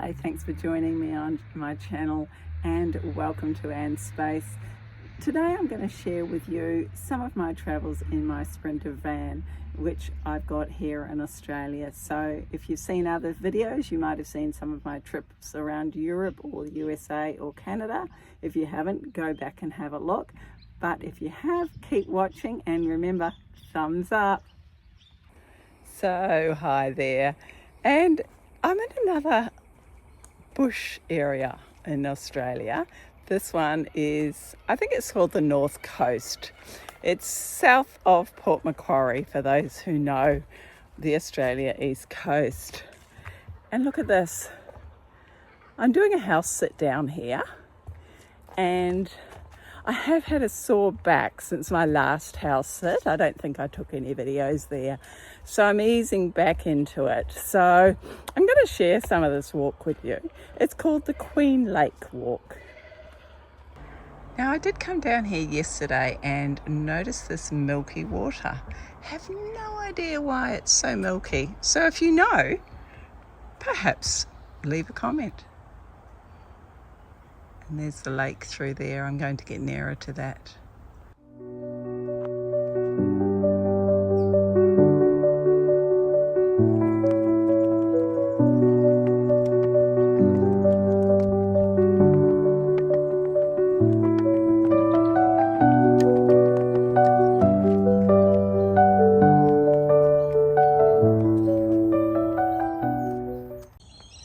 Hi, thanks for joining me on my channel and welcome to Anne's Space. Today I'm going to share with you some of my travels in my Sprinter van, which I've got here in Australia. So if you've seen other videos, you might have seen some of my trips around Europe or the USA or Canada. If you haven't, go back and have a look. But if you have, keep watching and remember, thumbs up. So hi there, and I'm in another bush area in Australia. This one is, I think it's called the North Coast. It's south of Port Macquarie for those who know the Australia East Coast. And look at this. I'm doing a house sit down here and I have had a sore back since my last house sit. I don't think I took any videos there. So I'm easing back into it. So I'm going to share some of this walk with you. It's called the Queen Lake Walk. Now I did come down here yesterday and notice this milky water. Have no idea why it's so milky. So if you know, perhaps leave a comment. And there's the lake through there. I'm going to get nearer to that.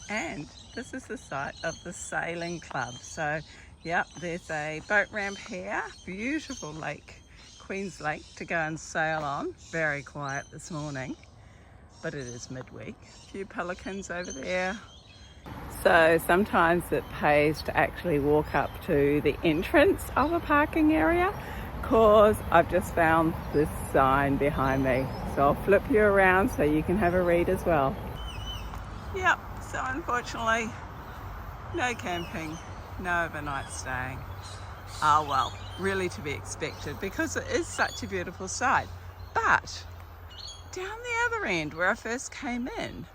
And this is the site of the sailing club. So yep, there's a boat ramp here, beautiful lake, Queen's Lake to go and sail on. Very quiet this morning, but it is midweek. A few pelicans over there. So sometimes it pays to actually walk up to the entrance of a parking area, because I've just found this sign behind me. So I'll flip you around so you can have a read as well. Yep, so unfortunately, no camping, no overnight staying. Oh well, really to be expected because it is such a beautiful sight. But down the other end where I first came in,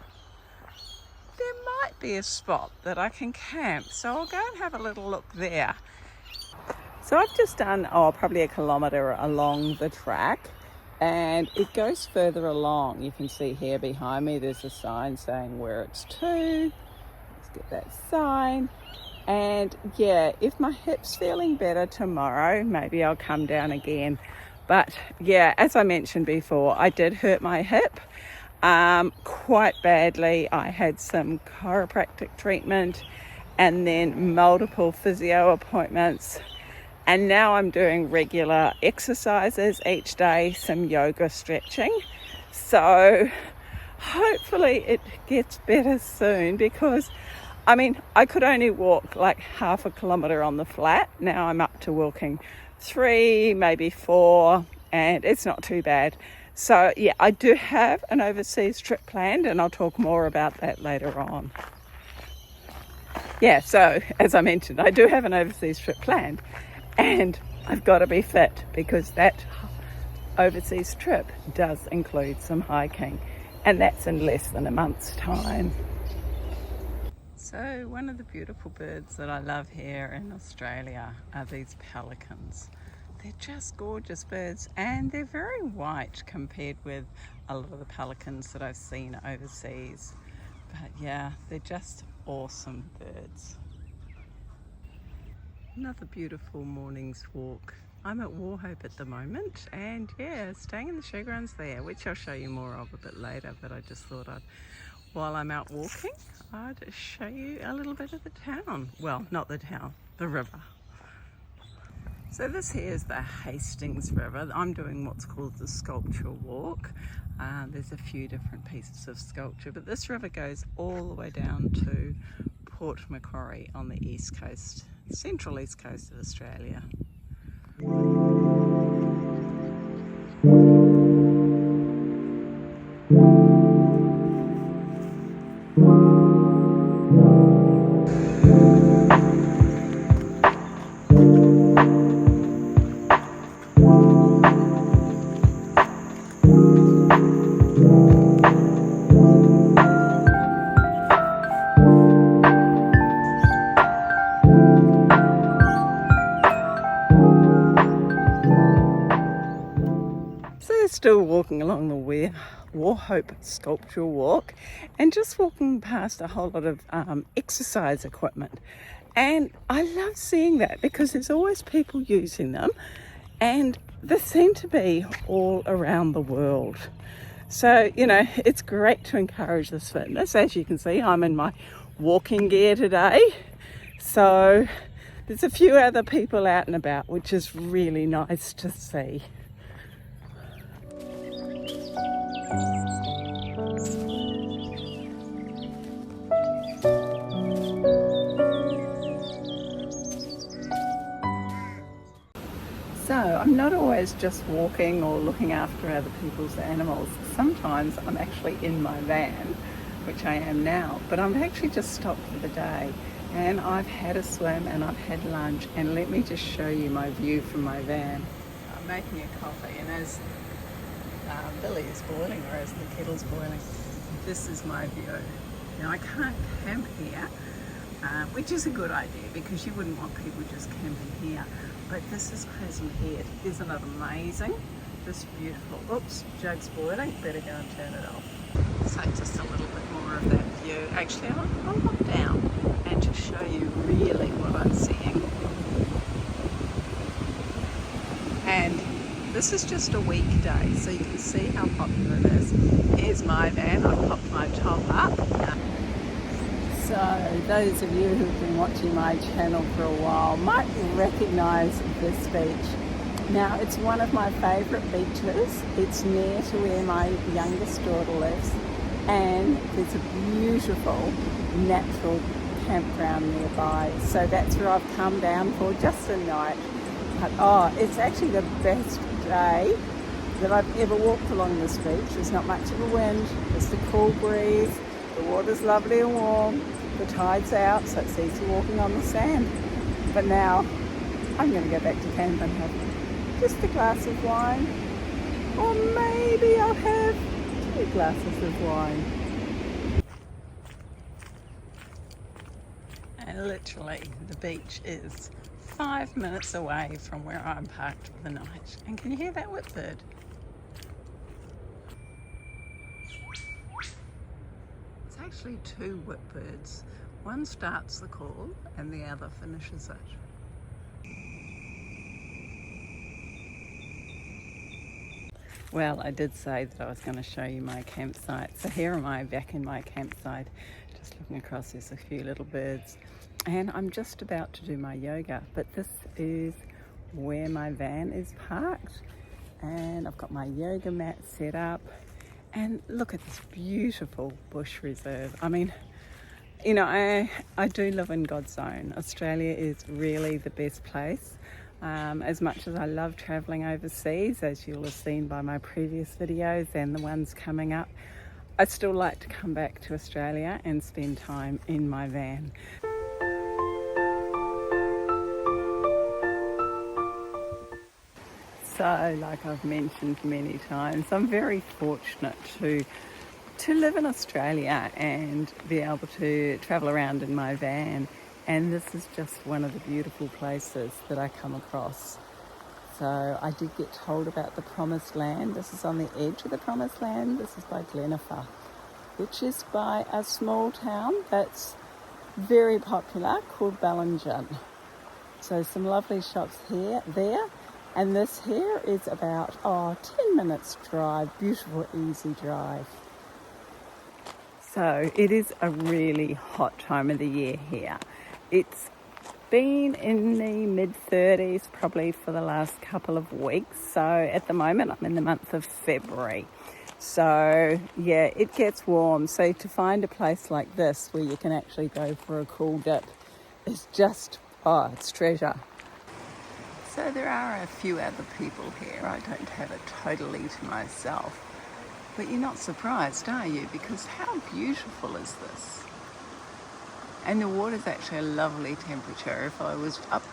there might be a spot that I can camp. So I'll go and have a little look there. So I've just done, probably a kilometre along the track, and it goes further along. You can see here behind me, there's a sign saying where it's to. Let's get that sign. And yeah, if my hip's feeling better tomorrow, maybe I'll come down again. But yeah, as I mentioned before, I did hurt my hip quite badly. I had some chiropractic treatment and then multiple physio appointments. And now I'm doing regular exercises each day, some yoga stretching. So hopefully it gets better soon, because I mean, I could only walk like half a kilometre on the flat. Now I'm up to walking 3, maybe 4, and it's not too bad. So yeah, I do have an overseas trip planned, and I'll talk more about that later on. Yeah, so as I mentioned, I do have an overseas trip planned, and I've got to be fit because that overseas trip does include some hiking, and that's in less than a month's time. So one of the beautiful birds that I love here in Australia are these pelicans. They're just gorgeous birds, and they're very white compared with a lot of the pelicans that I've seen overseas. But yeah, they're just awesome birds. Another beautiful morning's walk. I'm at Wauchope at the moment, and yeah, staying in the showgrounds there, which I'll show you more of a bit later, but I just thought while I'm out walking, I'd show you a little bit of the town. Well, not the town, the river. So this here is the Hastings River. I'm doing what's called the sculpture walk. There's a few different pieces of sculpture, but this river goes all the way down to Port Macquarie on the east coast, central east coast of Australia. still walking along the Warhope Sculptural Walk and just walking past a whole lot of exercise equipment. And I love seeing that because there's always people using them, and they seem to be all around the world. So, you know, it's great to encourage this fitness. As you can see, I'm in my walking gear today. So there's a few other people out and about, which is really nice to see. So I'm not always just walking or looking after other people's animals. Sometimes I'm actually in my van, which I am now, but I've actually just stopped for the day and I've had a swim and I've had lunch, and let me just show you my view from my van. I'm making a coffee, and as Billy is boiling, or as the kettle's boiling, this is my view. Now I can't camp here, which is a good idea because you wouldn't want people just camping here. But this is Crescent Head. Isn't it amazing? Just beautiful. Oops, jug's boiling. Better go and turn it off. So just a little bit more of that view. Actually, I'll look down and just show you really what I'm seeing. And this is just a weekday, so you can see how popular it is. Here's my van. I've popped my top up. So those of you who've been watching my channel for a while might recognise this beach. Now, it's one of my favourite beaches. It's near to where my youngest daughter lives, and there's a beautiful natural campground nearby. So that's where I've come down for just a night. But it's actually the best day that I've ever walked along this beach. There's not much of a wind, just a cool breeze. The water's lovely and warm. The tide's out, so it's easy walking on the sand. But now I'm going to go back to camp and have just a glass of wine, or maybe I'll have 2 glasses of wine. And literally the beach is 5 minutes away from where I'm parked for the night. And can you hear that whipbird? It's actually 2 whipbirds. One starts the call and the other finishes it. Well, I did say that I was going to show you my campsite. So here am I back in my campsite, just looking across. There's a few little birds, and I'm just about to do my yoga. But this is where my van is parked, and I've got my yoga mat set up. And look at this beautiful bush reserve. I mean, you know, I do live in God's own. Australia is really the best place. As much as I love travelling overseas, as you'll have seen by my previous videos and the ones coming up, I still like to come back to Australia and spend time in my van. So, like I've mentioned many times, I'm very fortunate to live in Australia and be able to travel around in my van. And this is just one of the beautiful places that I come across. So I did get told about the Promised Land. This is on the edge of the Promised Land. This is by Glenafar, which is by a small town that's very popular called Ballingen. So some lovely shops there. And this here is about 10 minutes drive, beautiful easy drive. So it is a really hot time of the year here. It's been in the mid-30s probably for the last couple of weeks. So at the moment I'm in the month of February. So yeah, it gets warm. So to find a place like this where you can actually go for a cool dip is just, it's treasure. So there are a few other people here. I don't have it totally to myself. But you're not surprised, are you? Because how beautiful is this? And the water's actually a lovely temperature. If I was up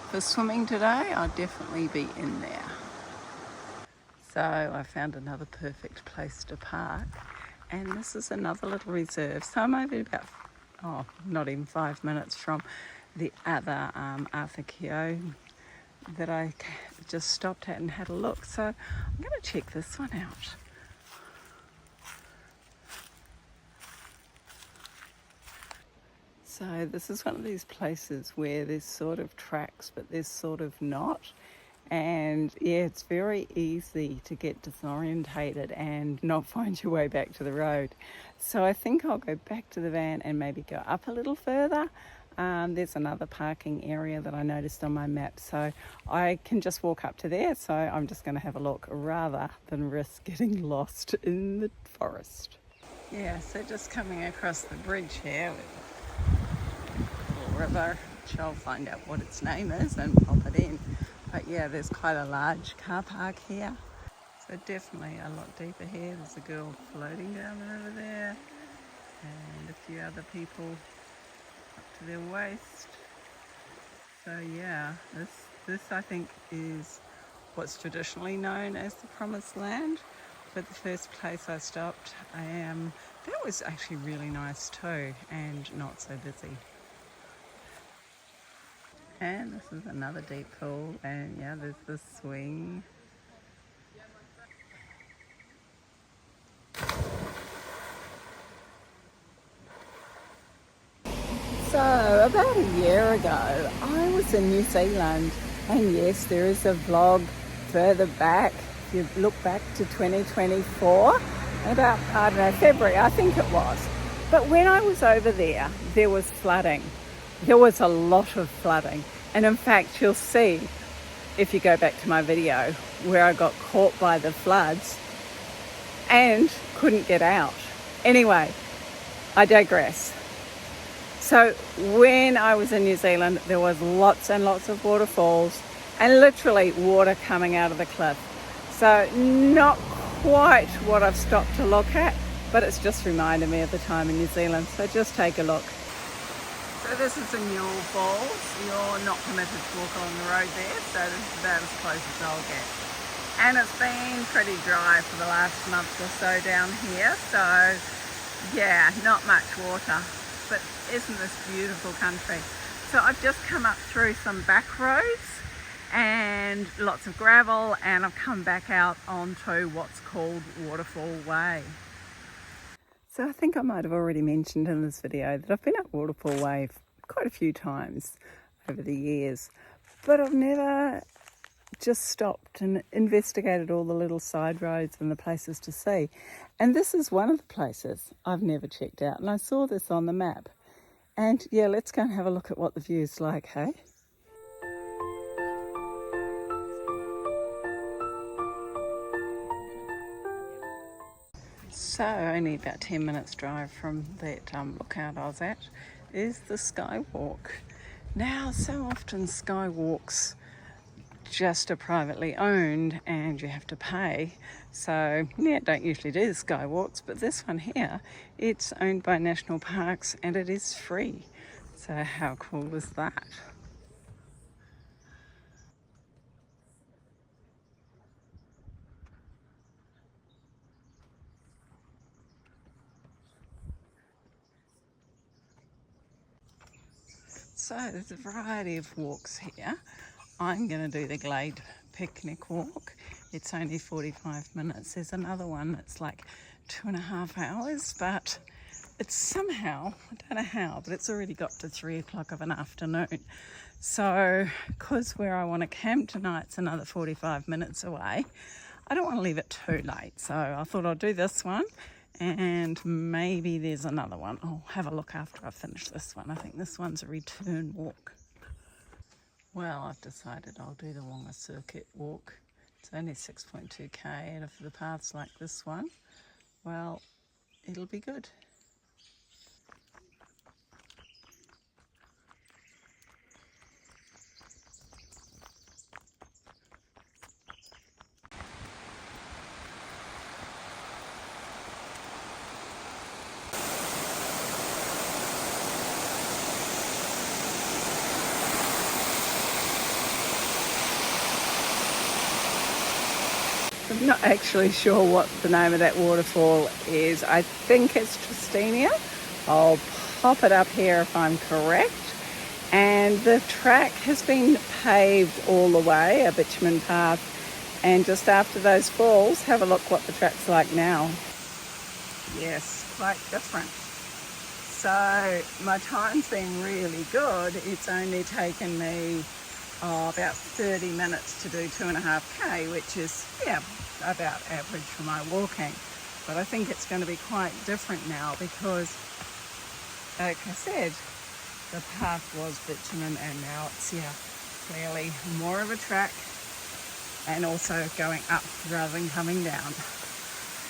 for swimming today, I'd definitely be in there. So I found another perfect place to park. And this is another little reserve. So I'm only about, not even 5 minutes from the other Arthur Keogh that I just stopped at and had a look. So I'm going to check this one out. So this is one of these places where there's sort of tracks, but there's sort of not. And yeah, it's very easy to get disorientated and not find your way back to the road. So I think I'll go back to the van and maybe go up a little further. There's another parking area that I noticed on my map, so I can just walk up to there. So I'm just going to have a look rather than risk getting lost in the forest. Yeah, so just coming across the bridge here with a little river, which I'll find out what its name is and pop it in. But yeah, there's quite a large car park here. So definitely a lot deeper here. There's a girl floating down the river there and a few other people up to their waist. So yeah, this I think is what's traditionally known as the Promised Land. But the first place I stopped, that was actually really nice too and not so busy. And this is another deep pool, and yeah, there's the swing. So about a year ago, I was in New Zealand, and yes, there is a vlog further back. If you look back to 2024, about, I don't know, February, I think it was. But when I was over there, there was flooding. There was a lot of flooding. And in fact, you'll see, if you go back to my video, where I got caught by the floods and couldn't get out. Anyway, I digress. So when I was in New Zealand, there was lots and lots of waterfalls and literally water coming out of the cliff. So not quite what I've stopped to look at, but it's just reminded me of the time in New Zealand. So just take a look. So this is in Waterfall Falls. You're not permitted to walk along the road there, so this is about as close as I'll get. And it's been pretty dry for the last month or so down here, so yeah, not much water. But isn't this beautiful country? So I've just come up through some back roads and lots of gravel, and I've come back out onto what's called Waterfall Way. So I think I might have already mentioned in this video that I've been up Waterfall Way quite a few times over the years, but I've never just stopped and investigated all the little side roads and the places to see. And this is one of the places I've never checked out, and I saw this on the map. And yeah, let's go and have a look at what the view's like, hey? So only about 10 minutes drive from that lookout I was at is the Skywalk. Now, so often Skywalks just are privately owned and you have to pay. So yeah, don't usually do the Skywalks, but this one here, it's owned by National Parks and it is free. So how cool is that? So there's a variety of walks here. I'm going to do the Glade picnic walk. It's only 45 minutes. There's another one that's like 2.5 hours, but it's somehow, I don't know how, but it's already got to 3 o'clock of an afternoon. So because where I want to camp tonight's another 45 minutes away, I don't want to leave it too late. So I thought I'll do this one. And maybe there's another one. I'll have a look after I finish this one. I think this one's a return walk. Well, I've decided I'll do the longer circuit walk. It's only 6.2k, and if the path's like this one, well, it'll be good. I'm not actually sure what the name of that waterfall is. I think it's Tristinia. I'll pop it up here if I'm correct. And the track has been paved all the way, a bitumen path. And just after those falls, have a look what the track's like now. Yes, quite different. So my time's been really good. It's only taken me about 30 minutes to do 2.5k, which is, yeah, about average for my walking. But I think it's going to be quite different now because, like I said, the path was bitumen and now it's, yeah, clearly more of a track and also going up rather than coming down.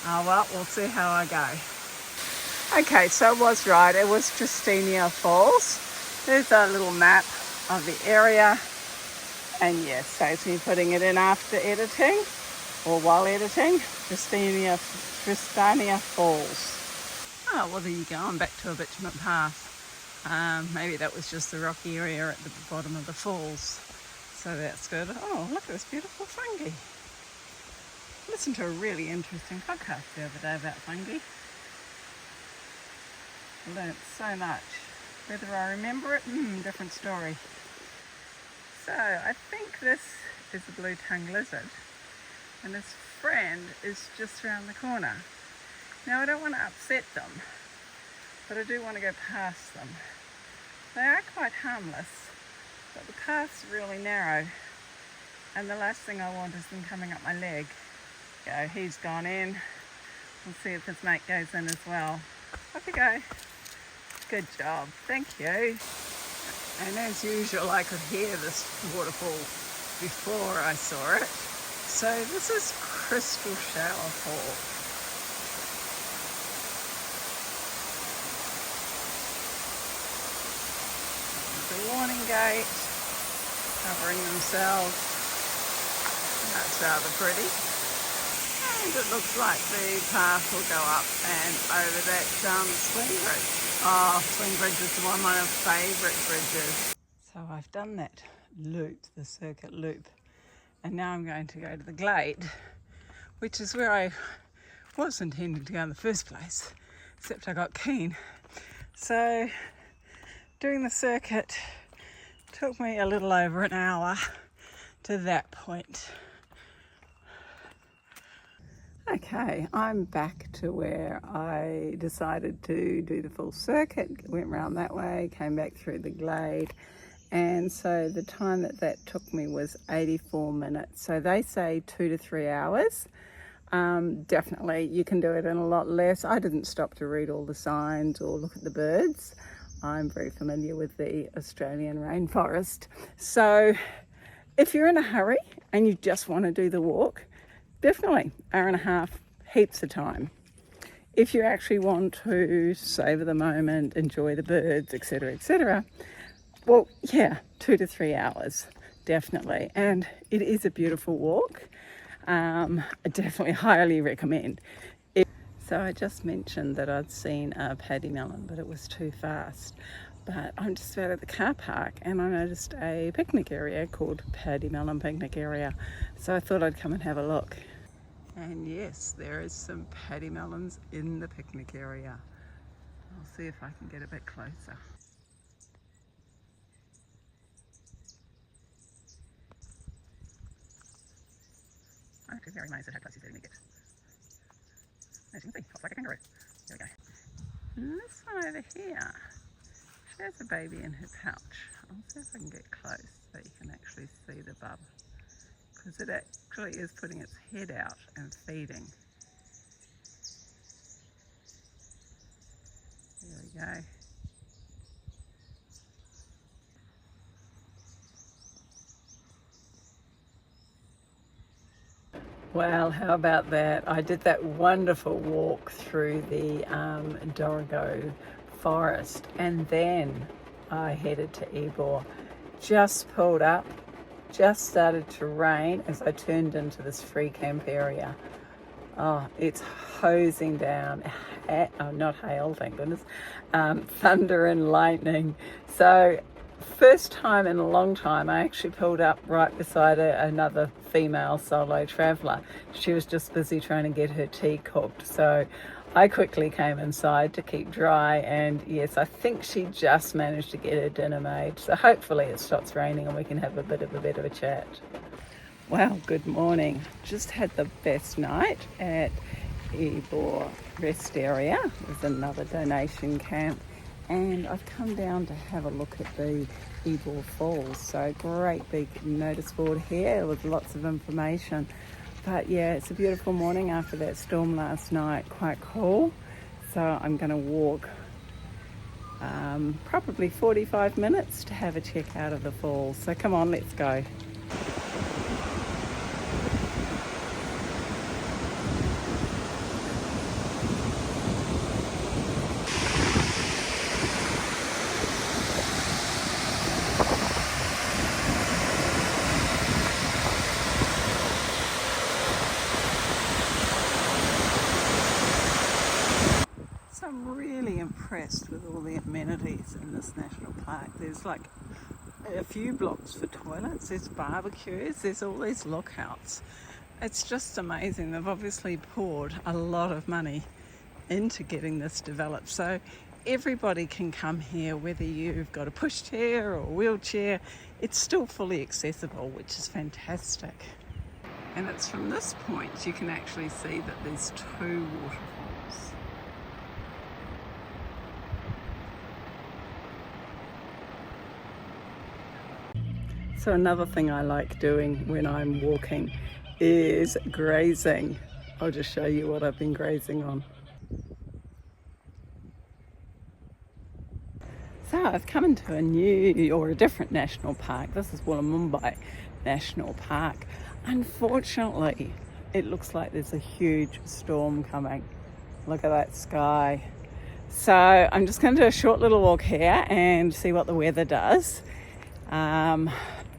Oh well, we'll see how I go. Okay, so I was right, it was Justinia Falls. There's a little map of the area, and yes, saves me putting it in after editing or while editing. Justinia Falls. Oh, well there you go, I'm back to a bitumen path. Maybe that was just the rocky area at the bottom of the falls, so that's good. Oh, look at this beautiful fungi. I listened to a really interesting podcast the other day about fungi. I learnt so much. Whether I remember it, different story. So I think this is a blue-tongued lizard, and his friend is just around the corner. Now I don't want to upset them, but I do want to go past them. They are quite harmless, but the path's really narrow, and the last thing I want is them coming up my leg. Go, he's gone in. We'll see if his mate goes in as well. Off you go. Good job, thank you. And as usual, I could hear this waterfall before I saw it. So this is Crystal Shower Fall. The warning gate, covering themselves. That's rather pretty. And it looks like the path will go up and over that swing bridge. Oh, swing bridge is one of my favourite bridges. So I've done that loop, the circuit loop, and now I'm going to go to the glade, which is where I was intending to go in the first place, except I got keen. So doing the circuit took me a little over an hour to that point. Okay, I'm back to where I decided to do the full circuit, went round that way, came back through the glade, and so the time that took me was 84 minutes. So they say 2 to 3 hours. Definitely you can do it in a lot less. I didn't stop to read all the signs or look at the birds. I'm very familiar with the Australian rainforest. So if you're in a hurry and you just want to do the walk, definitely hour and a half, heaps of time. If you actually want to savor the moment, enjoy the birds, etc., well, yeah, 2 to 3 hours, definitely. And it is a beautiful walk. I definitely highly recommend. So I just mentioned that I'd seen a paddy melon, but it was too fast. But I'm just out at the car park and I noticed a picnic area called Paddy Melon Picnic Area. So I thought I'd come and have a look. And yes, there is some paddy melons in the picnic area. I'll see if I can get a bit closer. I'm actually very amazed at how close he's getting to get. As you can see, hops like a kangaroo. There we go. And this one over here, she has a baby in her pouch. I'll see if I can get close so you can actually see the bub. Because it actually is putting its head out and feeding. There we go. Well, how about that? I did that wonderful walk through the Dorrigo forest and then I headed to Ebor. Just pulled up, just started to rain as I turned into this free camp area. Oh, it's hosing down, not hail, thank goodness, thunder and lightning. So first time in a long time, I actually pulled up right beside another female solo traveller. She was just busy trying to get her tea cooked. So I quickly came inside to keep dry, and yes, I think she just managed to get her dinner made. So hopefully it stops raining and we can have a bit of a chat. Well, good morning. Just had the best night at Ebor Rest Area. There's another donation camp, and I've come down to have a look at the Ebor Falls. So great big notice board here with lots of information. But yeah, it's a beautiful morning after that storm last night, quite cool. So I'm going to walk probably 45 minutes to have a check out of the falls. So come on, let's go. So I'm really impressed with all the amenities in this national park. There's like a few blocks for toilets, there's barbecues, there's all these lookouts. It's just amazing. They've obviously poured a lot of money into getting this developed. So everybody can come here, whether you've got a pushchair or a wheelchair, it's still fully accessible, which is fantastic. And it's from this point you can actually see that there's two waterfalls. So another thing I like doing when I'm walking is grazing. I'll just show you what I've been grazing on. So I've come into a different national park. This is Wollomombai National Park. Unfortunately, it looks like there's a huge storm coming. Look at that sky. So I'm just going to do a short little walk here and see what the weather does.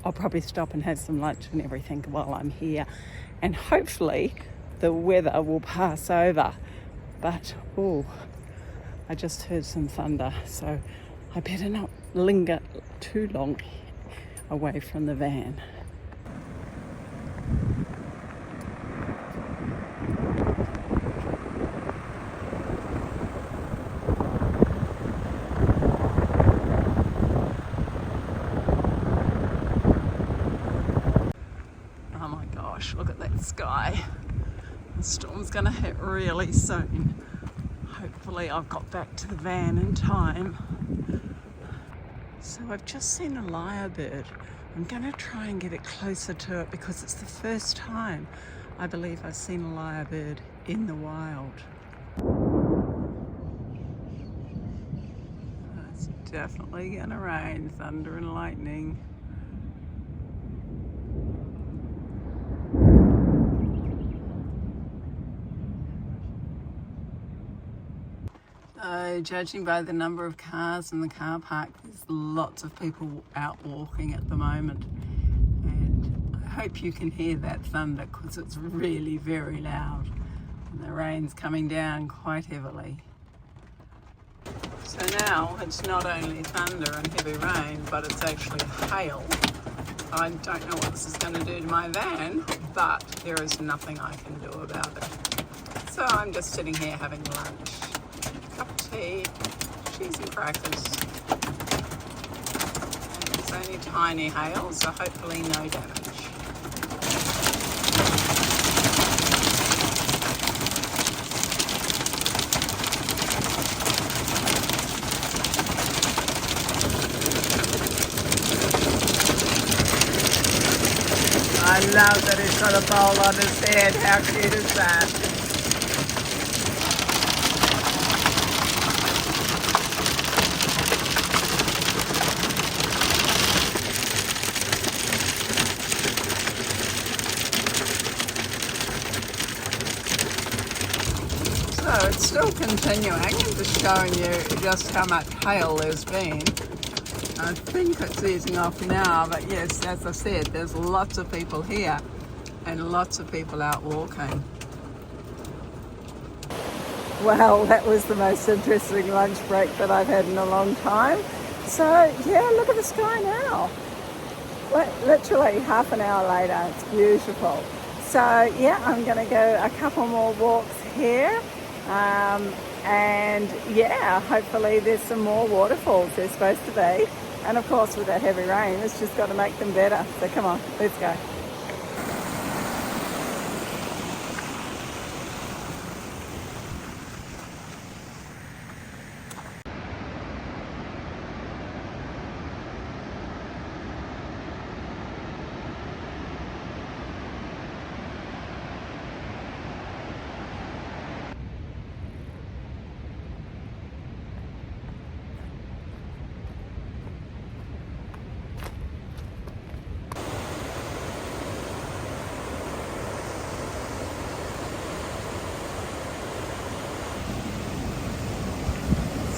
I'll probably stop and have some lunch and everything while I'm here, and hopefully the weather will pass over. But I just heard some thunder, so I better not linger too long away from the van. Look at that sky. The storm's going to hit really soon. Hopefully I've got back to the van in time. So I've just seen a lyrebird. I'm going to try and get it closer to it because it's the first time I believe I've seen a lyrebird in the wild. It's definitely going to rain, thunder and lightning. Judging by the number of cars in the car park, there's lots of people out walking at the moment, and I hope you can hear that thunder because it's really very loud and the rain's coming down quite heavily. So now it's not only thunder and heavy rain, but it's actually hail. I don't know what this is going to do to my van, but there is nothing I can do about it. So I'm just sitting here having lunch. Cup of tea, cheese and crackers. And it's only tiny hail, so hopefully no damage. I love that he's got a bowl on his head. How cute is that? So it's still continuing. I'm just showing you just how much hail there's been. I think it's easing off now, but yes, as I said, there's lots of people here and lots of people out walking. Well, that was the most interesting lunch break that I've had in a long time. So yeah, look at the sky now. Literally half an hour later, it's beautiful. So yeah, I'm going to go a couple more walks here. And yeah, hopefully there's some more waterfalls. There's supposed to be. And of course with that heavy rain, it's just got to make them better. So come on, let's go.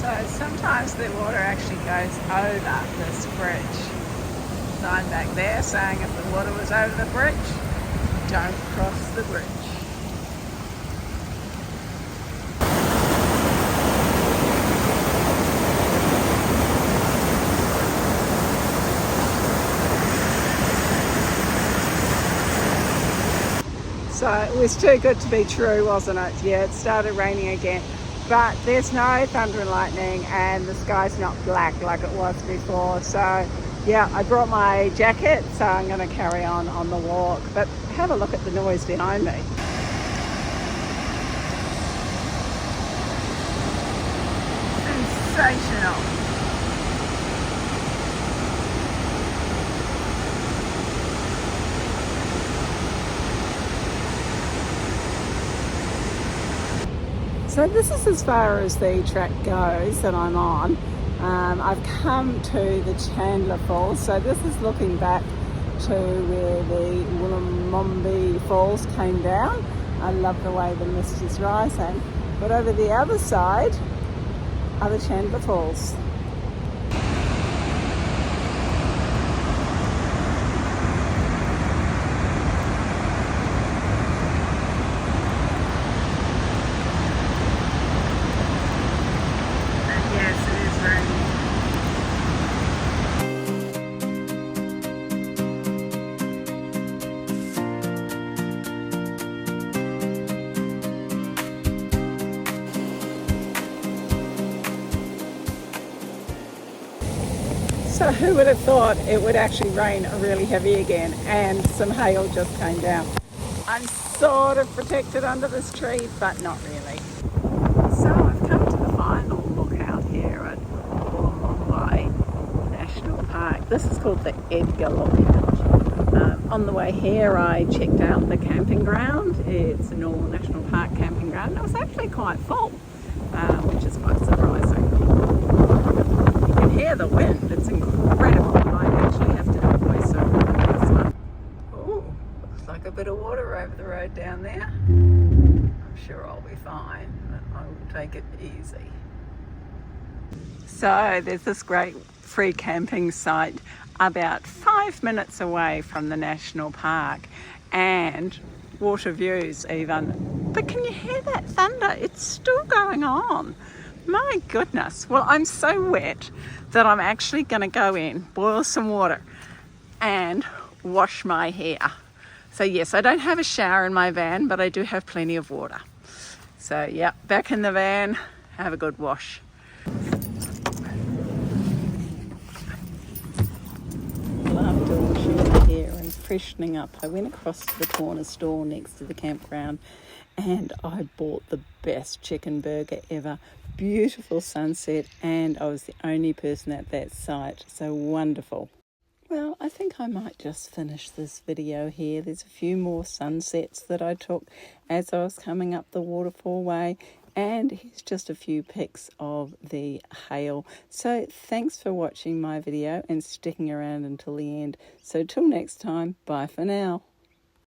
So sometimes the water actually goes over this bridge. Sign back there saying if the water was over the bridge, don't cross the bridge. So it was too good to be true, wasn't it? Yeah, it started raining again. But there's no thunder and lightning and the sky's not black like it was before. So yeah, I brought my jacket, so I'm going to carry on the walk. But have a look at the noise behind me. Sensational. So this is as far as the track goes that I'm on. I've come to the Chandler Falls, so this is looking back to where the Wollomombi Falls came down. I love the way the mist is rising. But over the other side are the Chandler Falls. So who would have thought it would actually rain really heavy again, and some hail just came down. I'm sort of protected under this tree, but not really. So I've come to the final lookout here at Waterfall Way National Park. This is called the Edgar Lookout. On the way here I checked out the camping ground. It's a normal national park camping ground. It was actually quite full, which is quite surprising. You can hear the wind, it's incredible. I might actually have to do a voiceover for this one. Oh, looks like a bit of water over the road down there. I'm sure I'll be fine, but I will take it easy. So there's this great free camping site about 5 minutes away from the national park, and water views even. But can you hear that thunder? It's still going on. My goodness. Well, I'm so wet that I'm actually going to go in, boil some water and wash my hair. So yes, I don't have a shower in my van, but I do have plenty of water. So yeah, back in the van, have a good wash. Well, after washing my hair and freshening up, I went across to the corner store next to the campground and I bought the best chicken burger ever. Beautiful sunset, and I was the only person at that site, so wonderful. Well, I think I might just finish this video here. There's a few more sunsets that I took as I was coming up the Waterfall Way, and here's just a few pics of the hail. So thanks for watching my video and sticking around until the end. So till next time, bye for now.